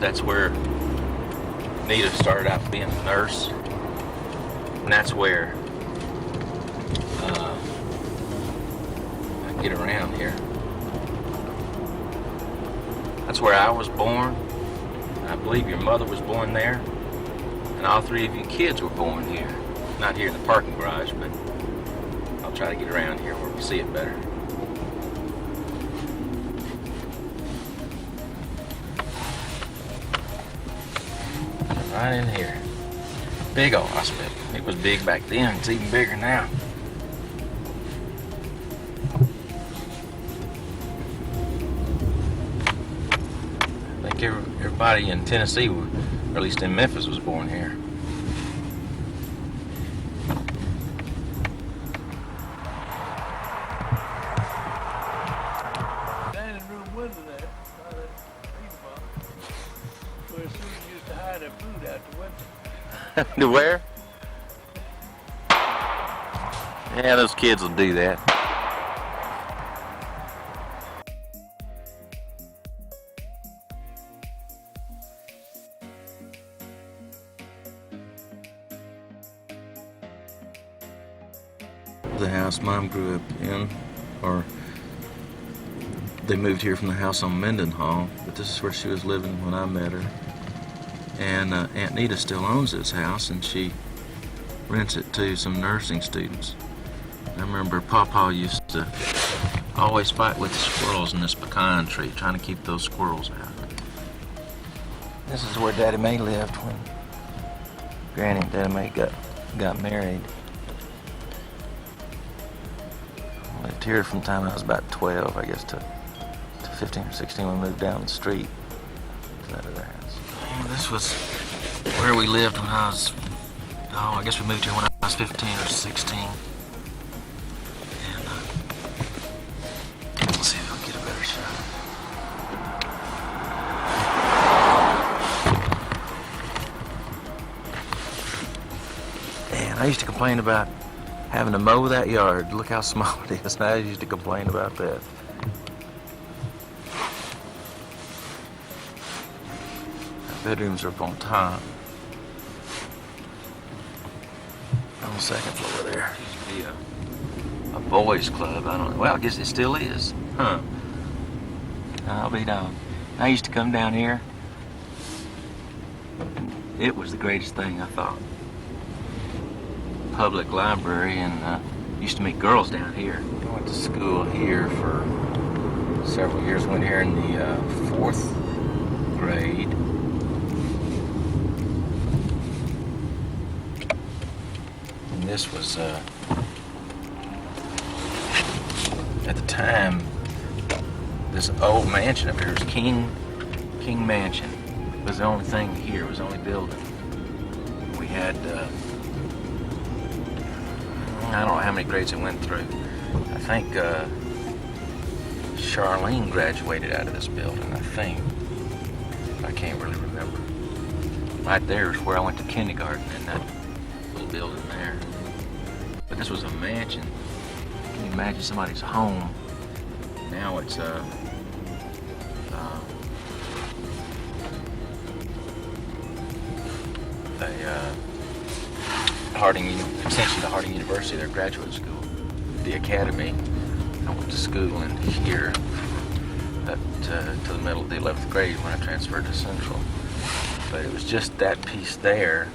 That's where Nita started out being a nurse, and that's where I get around here. That's where I was born. I believe your mother was born there, and all three of you kids were born here. Not here in the parking garage, but I'll try to get around here where we see it better. Right in here. Big old hospital. It was big back then. It's even bigger now. I think everybody in Tennessee, or at least in Memphis, was born here. Dining room window there, by that freezer box, where Susan used to hide her food out the window. To where? Yeah, those kids will do that. The house Mom grew up in, or they moved here from the house on Mendenhall, but this is where she was living when I met her. And Aunt Nita still owns this house, and she rents it to some nursing students. I remember Pawpaw used to always fight with the squirrels in this pecan tree, trying to keep those squirrels out. This is where Daddy Mae lived when Granny and Daddy Mae got married. I lived here from the time I was about 12, I guess, to 15 or 16 when we moved down the street to that other house. This was where we lived when I was, I guess we moved here when I was 15 or 16. And let's see if I can get a better shot. And I used to complain about having to mow that yard. Look how small it is. And I used to complain about that. Bedrooms are up on top. On the second floor there. Used to be a boys club. I don't know. Well, I guess it still is. Huh. I'll be down. I used to come down here. It was the greatest thing, I thought. Public library, and used to meet girls down here. I went to school here for several years. Went here in the 4th grade. And this was, at the time, this old mansion up here was King Mansion. It was the only thing here. It was the only building. We had, I don't know how many grades it went through. I think Charlene graduated out of this building, I think. I can't really remember. Right there is where I went to kindergarten, in that little building there. But this was a mansion. Can you imagine somebody's home? Now it's essentially the Harding University, their graduate school, the academy. I went to school in here up to the middle of the 11th grade when I transferred to Central. But it was just that piece there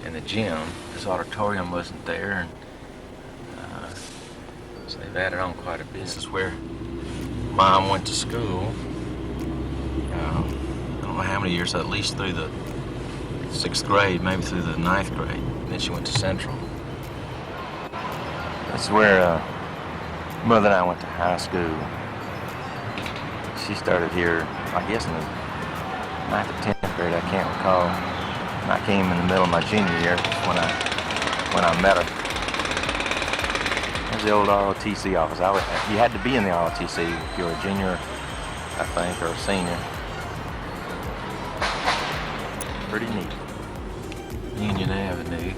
in the gym. This auditorium wasn't there, and so they've added on quite a bit. This is where Mom went to school. I don't know how many years, at least through the 6th grade, maybe through the 9th grade. Then she went to Central. This is where Mother and I went to high school. She started here, I guess, in the 9th or 10th grade, I can't recall. And I came in the middle of my junior year when I met her. There's the old ROTC office. You had to be in the ROTC if you were a junior, I think, or a senior. Pretty neat. Union Avenue,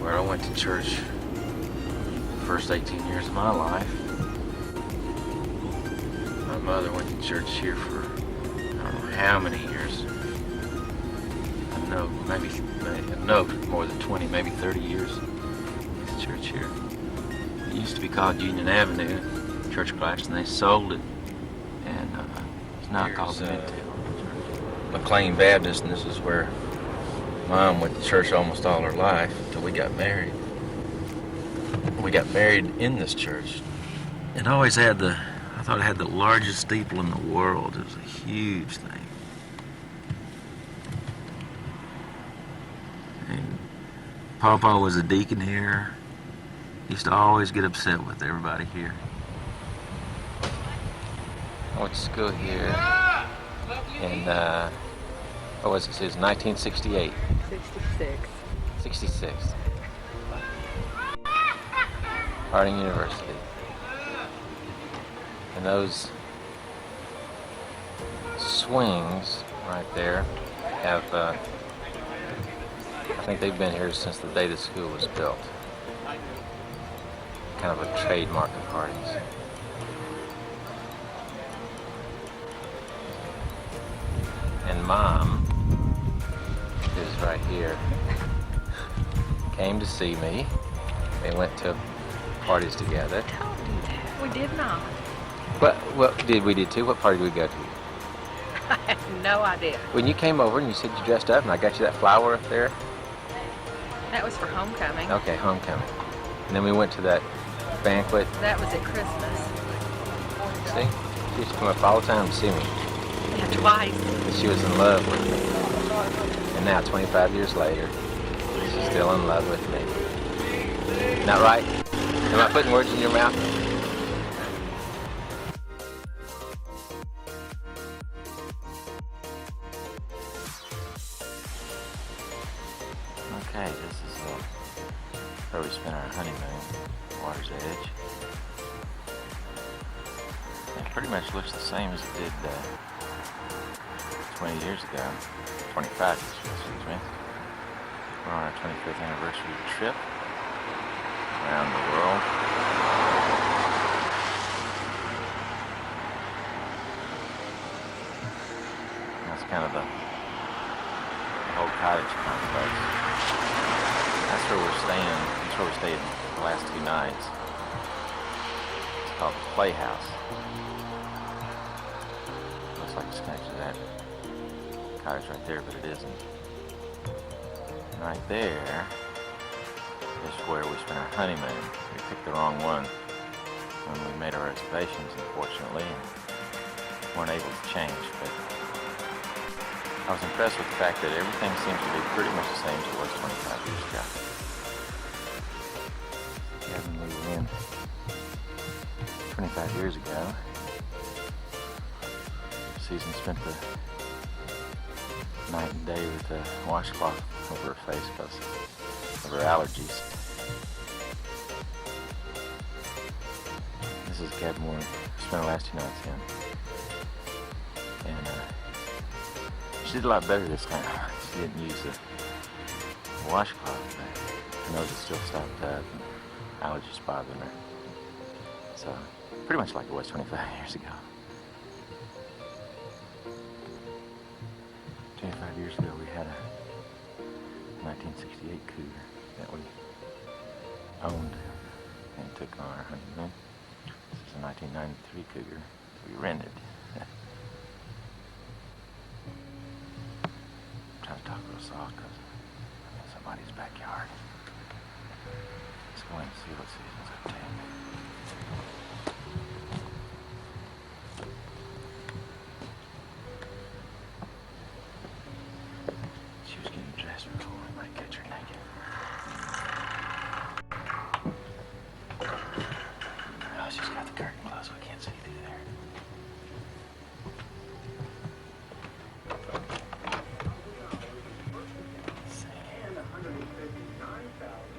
where I went to church the first 18 years of my life. My mother went to church here for I don't know how many years. know, maybe no more than 20, maybe 30 years. This church here. It used to be called Union Avenue. Church collapsed and they sold it, and it's now called the Midtail. McLean Baptist, and this is where Mom went to church almost all her life until we got married. We got married in this church. It always had I thought it had the largest steeple in the world. It was a huge thing. And Papa was a deacon here. He used to always get upset with everybody here. I went to school here in, what was it? It was 1968. 66. Harding University. And those swings right there have, I think they've been here since the day the school was built. Kind of a trademark of Harding's. And Mom is right here. Came to see me. They went to parties together. Told you that. We did not. What did we do too? What party did we go to? I have no idea. When you came over and you said you dressed up and I got you that flower up there. That was for homecoming. Okay, homecoming. And then we went to that banquet. That was at Christmas. See? She used to come up all the time to see me. Yeah, twice. And she was in love with me. And now, 25 years later, she's still in love with me. Isn't that right? Am I putting words in your mouth? Okay, this is where we spent our honeymoon, Water's Edge. It pretty much looks the same as it did 20 years ago, 25 years ago, excuse me. We're on our 25th anniversary trip around the world. That's kind of the whole cottage complex. That's where we're staying. That's where we stayed the last 2 nights. It's called the Playhouse. Looks like it's connected to that cottage right there, but it isn't. And right there is where we spent our honeymoon. We picked the wrong one when we made our reservations, unfortunately, and weren't able to change. But I was impressed with the fact that everything seems to be pretty much the same as it was 25 years ago. Yeah, when we were in 25 years ago, Susan spent the night and day with a washcloth over her face because of her allergies. This is cabin we spent the last 2 nights in. And she did a lot better this time. She didn't use the washcloth, but her nose is still stopped up and allergies bothering her. So, pretty much like it was 25 years ago. 25 years ago, we had a 1968 Cougar that we owned and took on our honeymoon. This is a 1993 Cougar we rented. I'm trying to talk real soft because I'm in somebody's backyard. Let's go in and see what Susan's up to. She was getting dressed before we might catch her naked. Oh, she's got the curtain closed, so we can't see through there.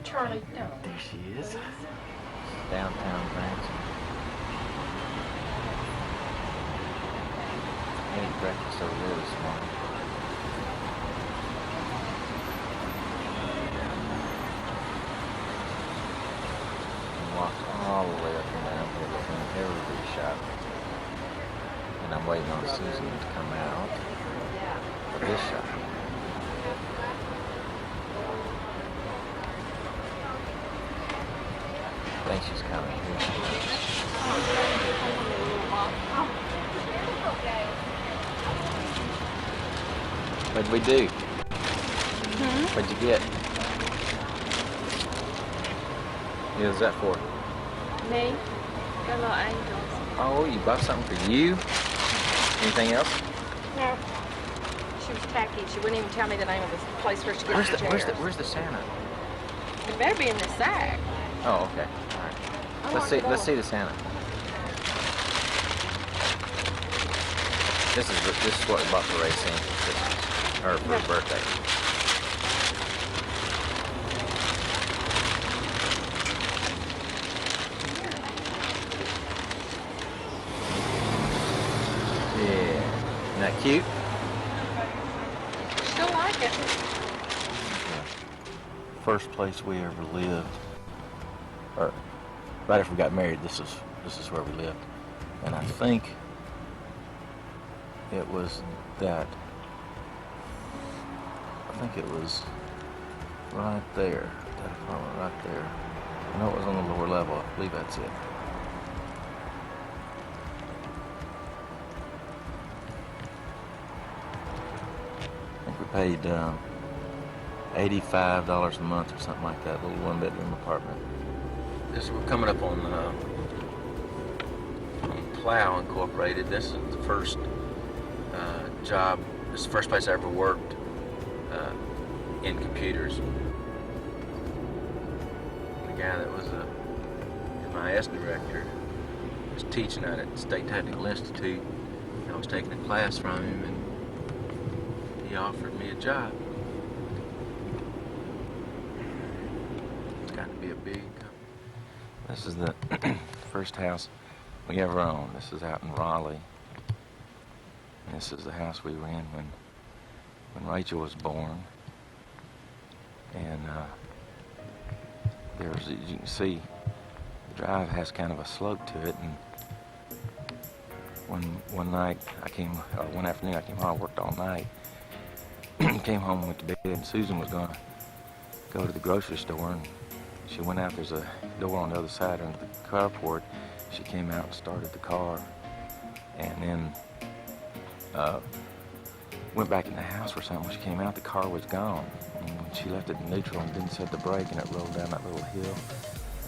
Charlie, no. There she is. Downtown Branson. I ate breakfast over there this morning. And walked all the way up and down here looking at every shop. And I'm waiting on Susan to come out for this shop. think she's coming here. What'd we do? What'd you get? What is that for? Me? Got little angels. Oh, you bought something for you? Anything else? No. She was tacky. She wouldn't even tell me the name of the place where she gets the chairs. Where's the Santa? It better be in the sack. Oh, okay. All right. Let's see the Santa. This is what we bought for Racine for Christmas, or for her birthday. Yeah. Isn't that cute? Still like it. First place we ever lived, or right after we got married, this is where we lived, and I think it was that. I think it was right there, that apartment right there. I know it was on the lower level. I believe that's it. I think we paid $85 a month or something like that, little one-bedroom apartment. We're coming up on Plow Incorporated. This is the first job. This is the first place I ever worked in computers. The guy that was a MIS director was teaching at it, State Technical Institute. I was taking a class from him, and he offered me a job. It's got to be a big company. This is the first house we ever owned. This is out in Raleigh. And this is the house we were in when Rachel was born. And there's, as you can see, the drive has kind of a slope to it. And one afternoon I came home, I worked all night. Came home and went to bed, and Susan was gonna go to the grocery store, and she went out. There's a door on the other side of the carport. She came out and started the car, and then went back in the house for something. When she came out, the car was gone. And when she left it in neutral and didn't set the brake, and it rolled down that little hill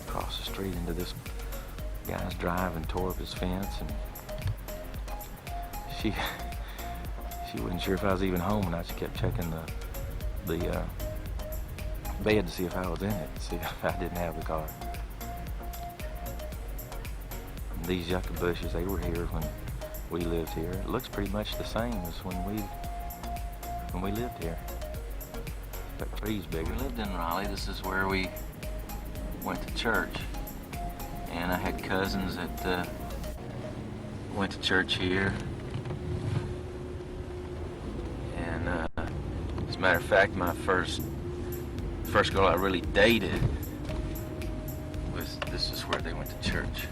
across the street into this guy's drive and tore up his fence. And she wasn't sure if I was even home or not. She kept checking the bed to see if I was in it, to see if I didn't have the car. And these yucca bushes, they were here when we lived here. It looks pretty much the same as when we lived here. That tree's bigger. We lived in Raleigh. This is where we went to church. And I had cousins that went to church here. And as a matter of fact, my first girl I really dated this is where they went to church.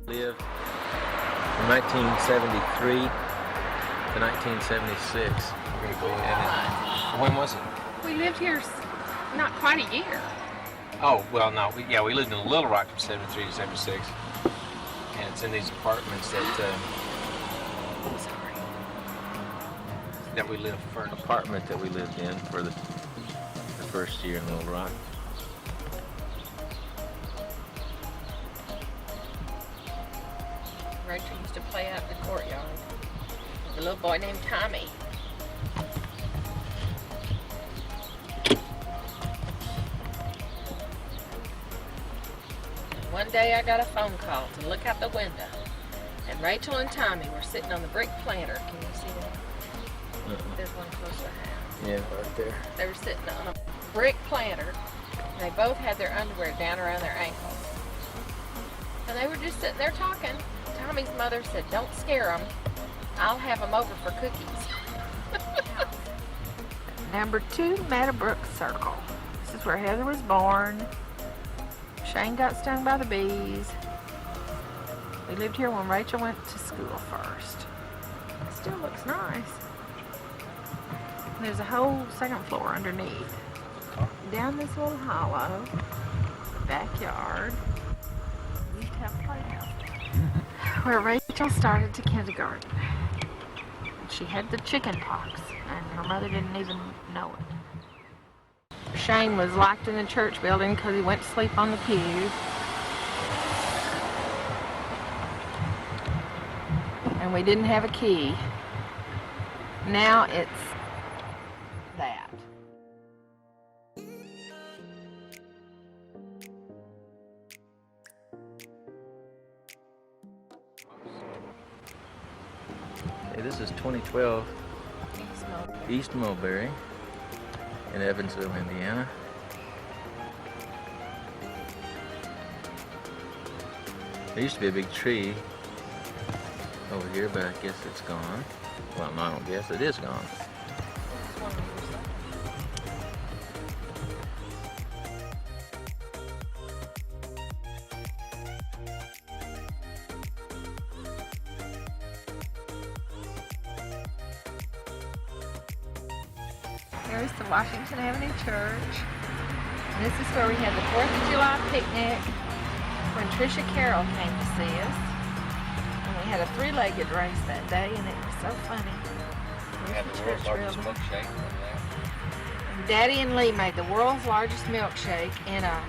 Lived from 1973 to 1976. And when was it? We lived here not quite a year. Oh, well, no. We lived in Little Rock from 73 to 76. And it's in these apartments that we lived first. Apartment that we lived in for the first year in Little Rock. Rachel used to play out in the courtyard with a little boy named Tommy. One day I got a phone call to look out the window, and Rachel and Tommy were sitting on the brick planter. Can you see that? There's one close to the house. Yeah, right there. They were sitting on a brick planter, and they both had their underwear down around their ankles. And they were just sitting there talking. Tommy's mother said, "Don't scare them. I'll have them over for cookies." Number 2 Meadowbrook Circle. This is where Heather was born. Shane got stung by the bees. We lived here when Rachel went to school first. It still looks nice. There's a whole second floor underneath. Down this little hollow, backyard, we used to have a playhouse where Rachel started to kindergarten. She had the chicken pox, and her mother didn't even know it. Shane was locked in the church building because he went to sleep on the pew. And we didn't have a key. Now it's that. Hey, this is 2012 East Mulberry in Evansville, Indiana. There used to be a big tree over here, but I guess it's gone. Well, no, I don't guess, it is gone. Here's the Washington Avenue Church. And this is where we had the 4th of July picnic when Tricia Carroll came to see us. And we had a 3-legged race that day, and it was so funny. We had the world's largest milkshake over there. And Daddy and Lee made the world's largest milkshake in a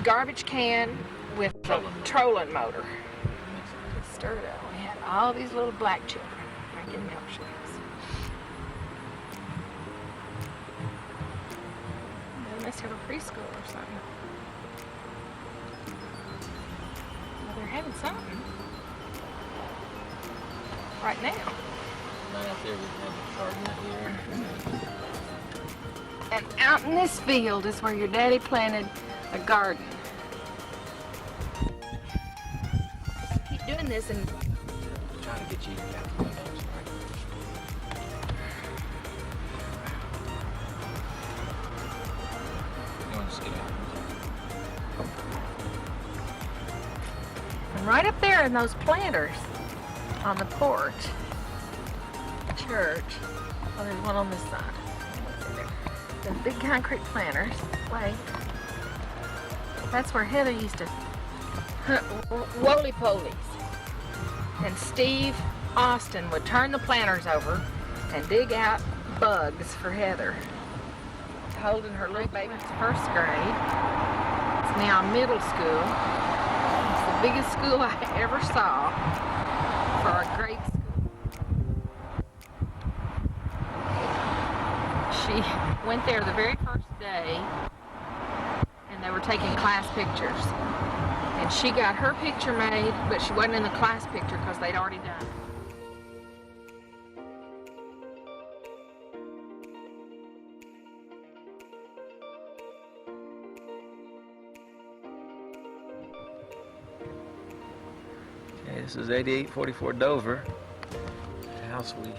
garbage can with a trolling motor. It stirred up. We had all these little black children drinking milkshakes. They must have a preschool or something. Well, they're having something right now. Right out there we have the garden here. And out in this field is where your daddy planted a garden. Keep doing this and Trying to get you out the windows, right? You want to skip out? right up there in those planters on the porch. Church. Oh, there's one on this side. What's in there? The big concrete planters. Wait. That's where Heather used to hunt roly-polies. And Steve Austin would turn the planters over and dig out bugs for Heather. Holding her little baby in first grade. It's now middle school. It's the biggest school I ever saw for a grade school. She went there the very first day and they were taking class pictures. And she got her picture made, but she wasn't in the class picture because they'd already done it. Okay, this is 8844 Dover. The house we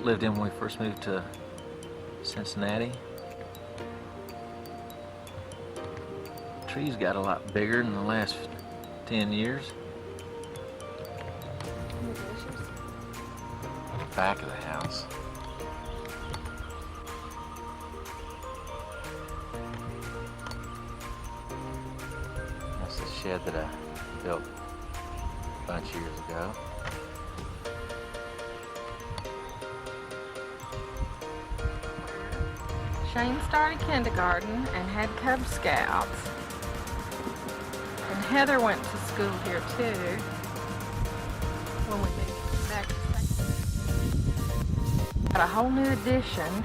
lived in when we first moved to Cincinnati. Trees got a lot bigger in the last 10 years. Back of the house. That's the shed that I built a bunch of years ago. Shane started kindergarten and had Cub Scouts. And Heather went to school here too. When we moved back to St. Got a whole new addition.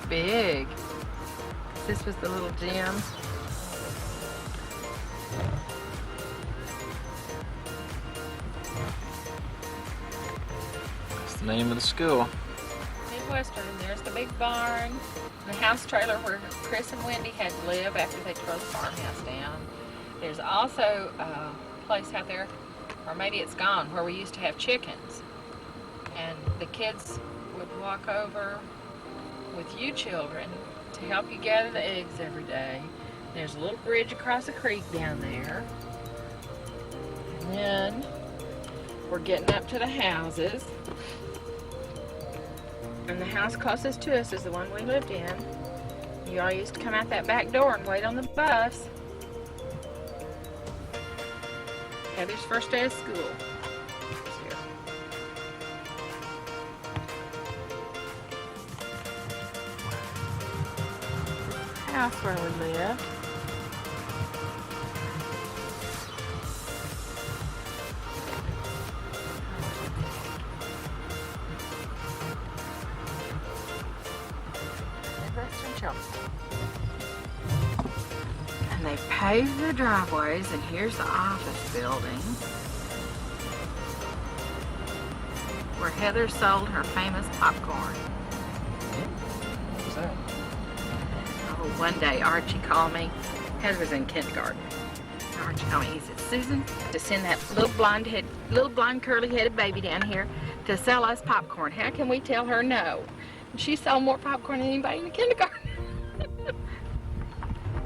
Big. This was the little gym. That's the name of the school. Midwestern. There's the big barn, the house trailer where Chris and Wendy had to live after they tore the farmhouse down. There's also a place out there, or maybe it's gone, where we used to have chickens. and the kids would walk over with you children to help you gather the eggs every day. There's a little bridge across the creek down there. And then we're getting up to the houses. And the house closest to us is the one we lived in. You all used to come out that back door and wait on the bus. Heather's first day of school. It's here. House where we live. Western Chelsea. And they paved the driveways, and here's the office building where Heather sold her famous popcorn. What's that? Oh, one day Archie called me. Heather was in kindergarten. Archie called me. He said, "Susan, to send that little blonde curly-headed baby down here to sell us popcorn. How can we tell her no? And she sold more popcorn than anybody in the kindergarten."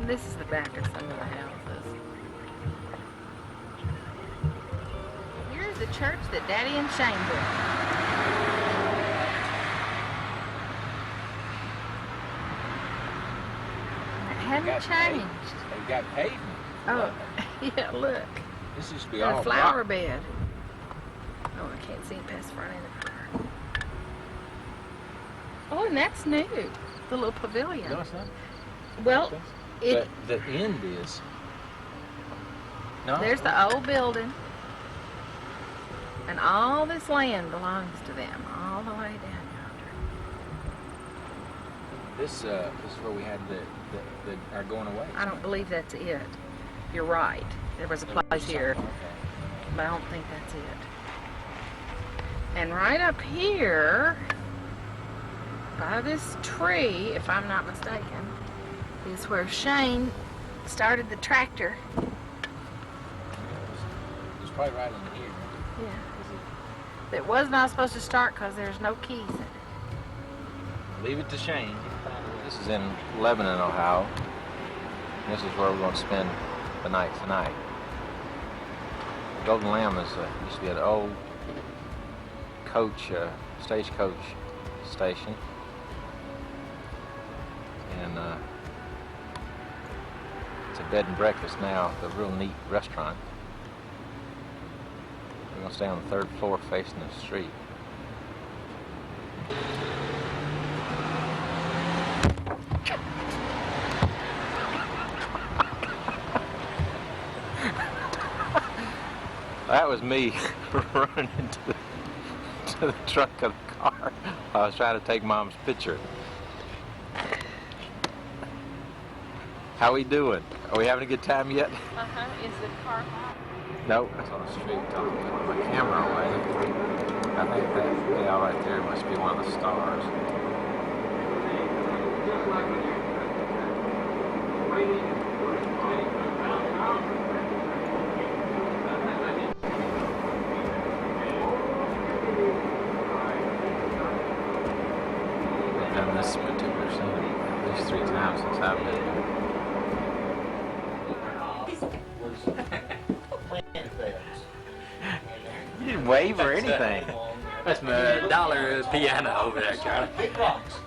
This is the back of some of the houses. Here's the church that Daddy and Shane built. It hadn't changed. They've got pavement. Oh, yeah, look. This used to be And all a flower rock. bed. Oh, I can't see it past the front end of the car. Oh, and that's new. The little pavilion. No, it's not. Well, it, But the end is. No. there's the old building. And all this land belongs to them, all the way down yonder. This is where we had our going away. I don't believe that's it. You're right. There was a place here, but I don't think that's it. And right up here, by this tree, if I'm not mistaken, is where Shane started the tractor. It's probably right in here. Yeah. It was not supposed to start because there's no keys in it. Leave it to Shane. This is in Lebanon, Ohio. This is where we're going to spend the night tonight. Golden Lamb used to be an old stagecoach station. And it's a bed and breakfast now, a real neat restaurant. We're going to stay on the 3rd floor facing the street. That was me running into the trunk of the car. I was trying to take Mom's picture. How we doing? Are we having a good time yet? Uh-huh. Is the car hot? No. That's on the street talking with my camera away. I think that gal right there must be one of the stars. They've done this particular scene at least 3 times since I've been here. You didn't wave or anything. That's my dollar piano over there, Charlie.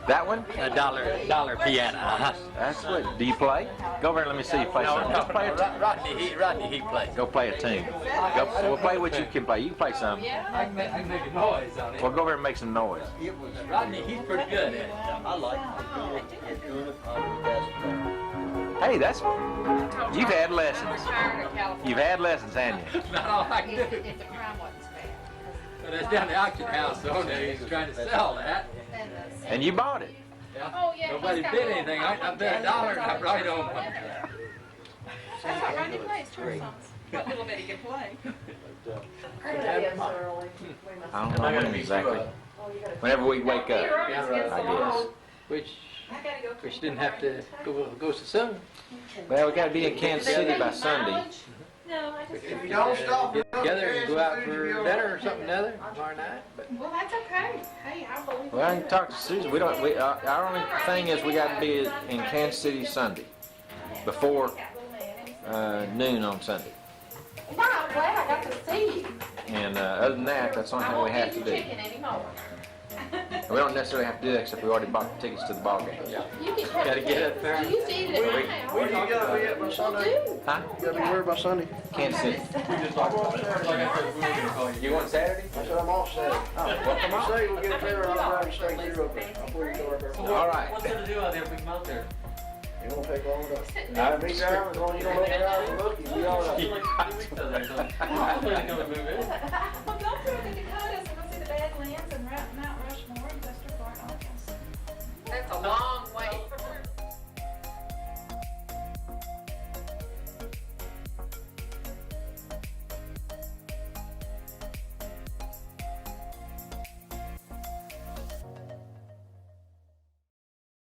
That one? A dollar piano. Uh-huh. That's what. Do you play? Go over and let me see you play something. Just play a tune. Rodney, he plays. Go play a tune. We'll play what you can play. You can play something. I can make a noise on it. Well, go over and make some noise. Rodney, he's pretty good at it. I like it. Hey, that's. You've had lessons. You've had lessons, haven't you? Not all I can do. If the crime wasn't bad. But that's down the auction house, so he's trying to sell that. And you bought it. Yeah. Oh, yeah, Nobody he's got bid a anything. little I bet $1 and I brought it home. That's what Rodney plays, church songs. What little bit he can play. I don't know when exactly. Whenever we wake up, I guess. Which didn't have to go so soon. Well, we got to be in Kansas City by Sunday. No, I just. If you don't stop, get together and go out for dinner or something other tomorrow night. But Well, that's okay. Hey, I believe. Well, I can talk to Susan. We don't. Our only thing is we got to be in Kansas City Sunday before noon on Sunday. Wow, I'm glad I got to see you. And other than that, that's the only I thing we won't have eat to your do. chicken anymore. And we don't necessarily have to do that except we already bought the tickets to the ball game. yeah. You can have Gotta get cake. up there. You used to eat it at my house. Where you gotta be at by Well, Sunday? do. Huh? You gotta be where by Sunday? Kansas City. We just talked about it. Like I said, we were gonna call you. You going Saturday? I said I'm off Saturday. You say we'll get there, I'll drive to State Zero before you go up there. All right. What's there to do out there if we come out there? It won't take long enough. Not Me driving, as long as you don't look around and look, you'll be all right. Like 2 weeks out there, so hopefully they come and move in.